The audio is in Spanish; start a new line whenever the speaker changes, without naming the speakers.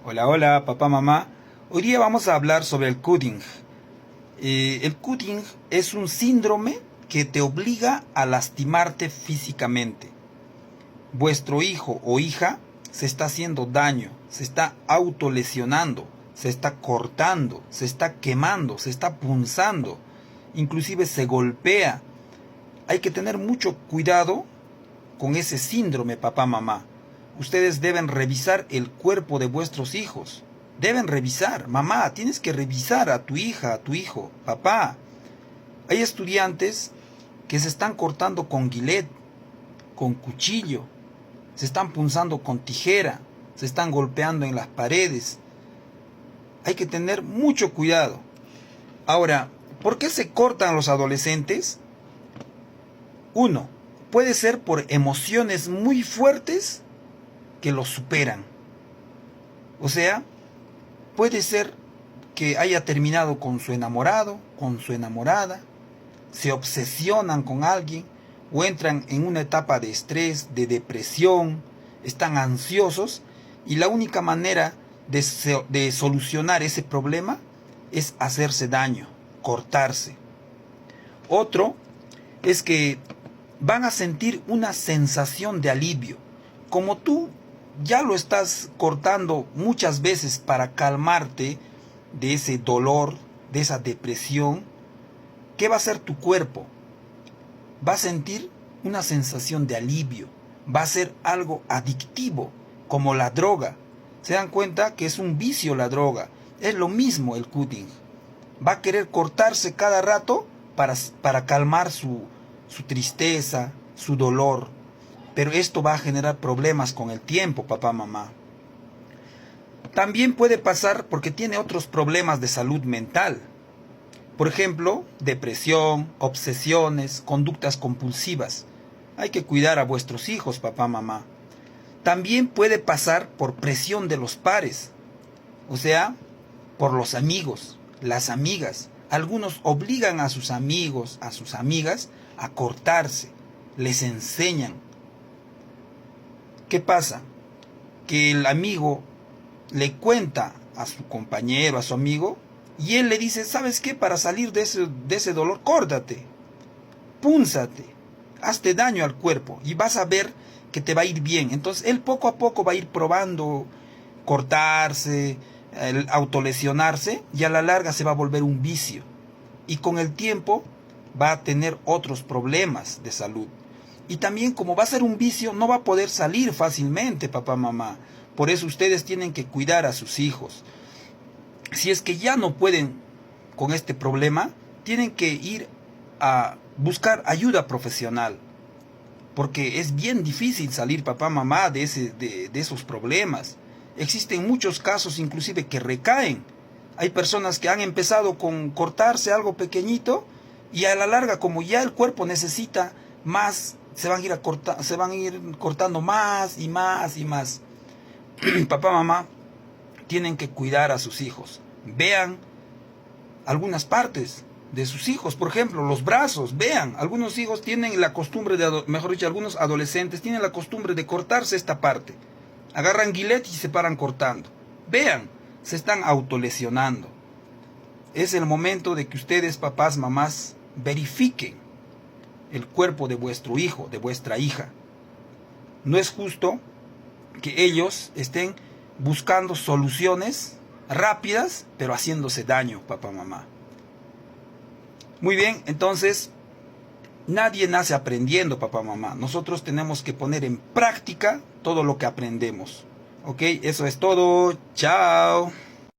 Hola, hola, papá, mamá. Hoy día vamos a hablar sobre el cutting. El cutting es un síndrome que te obliga a lastimarte físicamente. Vuestro hijo o hija se está haciendo daño, se está autolesionando, se está cortando, se está quemando, se está punzando, inclusive se golpea. Hay que tener mucho cuidado con ese síndrome, papá, mamá. Ustedes deben revisar el cuerpo de vuestros hijos. Deben revisar. Mamá, tienes que revisar a tu hija, a tu hijo. Papá, hay estudiantes que se están cortando con gilet, con cuchillo, se están punzando con tijera, se están golpeando en las paredes. Hay que tener mucho cuidado. Ahora, ¿por qué se cortan los adolescentes? Uno, puede ser por emociones muy fuertes que los superan. O sea, puede ser que haya terminado con su enamorado, con su enamorada, se obsesionan con alguien o entran en una etapa de estrés, de depresión, están ansiosos y la única manera de solucionar ese problema es hacerse daño, cortarse. Otro es que van a sentir una sensación de alivio. Como tú ya lo estás cortando muchas veces para calmarte de ese dolor, de esa depresión, ¿qué va a hacer tu cuerpo? Va a sentir una sensación de alivio, va a ser algo adictivo, como la droga. ¿Se dan cuenta que es un vicio la droga? Es lo mismo el cutting. Va a querer cortarse cada rato para calmar su tristeza, su dolor. Pero esto va a generar problemas con el tiempo, papá, mamá. También puede pasar porque tiene otros problemas de salud mental. Por ejemplo, depresión, obsesiones, conductas compulsivas. Hay que cuidar a vuestros hijos, papá, mamá. También puede pasar por presión de los pares, o sea, por los amigos, las amigas. Algunos obligan a sus amigos, a sus amigas, a cortarse, les enseñan. ¿Qué pasa? Que el amigo le cuenta a su compañero, a su amigo, y él le dice, ¿sabes qué? Para salir de ese dolor, córtate, púnzate, hazte daño al cuerpo y vas a ver que te va a ir bien. Entonces él poco a poco va a ir probando cortarse, el autolesionarse, y a la larga se va a volver un vicio. Y con el tiempo va a tener otros problemas de salud. Y también como va a ser un vicio, no va a poder salir fácilmente, papá, mamá. Por eso ustedes tienen que cuidar a sus hijos. Si es que ya no pueden con este problema, tienen que ir a buscar ayuda profesional. Porque es bien difícil salir, papá, mamá, de esos problemas. Existen muchos casos inclusive que recaen. Hay personas que han empezado con cortarse algo pequeñito y a la larga, como ya el cuerpo necesita más, se van a ir cortando más y más y más. Papá, mamá, tienen que cuidar a sus hijos. Vean algunas partes de sus hijos, por ejemplo, los brazos. Vean, algunos hijos tienen la costumbre mejor dicho, algunos adolescentes tienen la costumbre de cortarse esta parte. Agarran gilet y se paran cortando. Vean, se están autolesionando. Es el momento de que ustedes, papás, mamás, verifiquen el cuerpo de vuestro hijo, de vuestra hija. No es justo que ellos estén buscando soluciones rápidas, pero haciéndose daño, papá, mamá. Muy bien, entonces, nadie nace aprendiendo, papá, mamá. Nosotros tenemos que poner en práctica todo lo que aprendemos. ¿Ok? Eso es todo. Chao.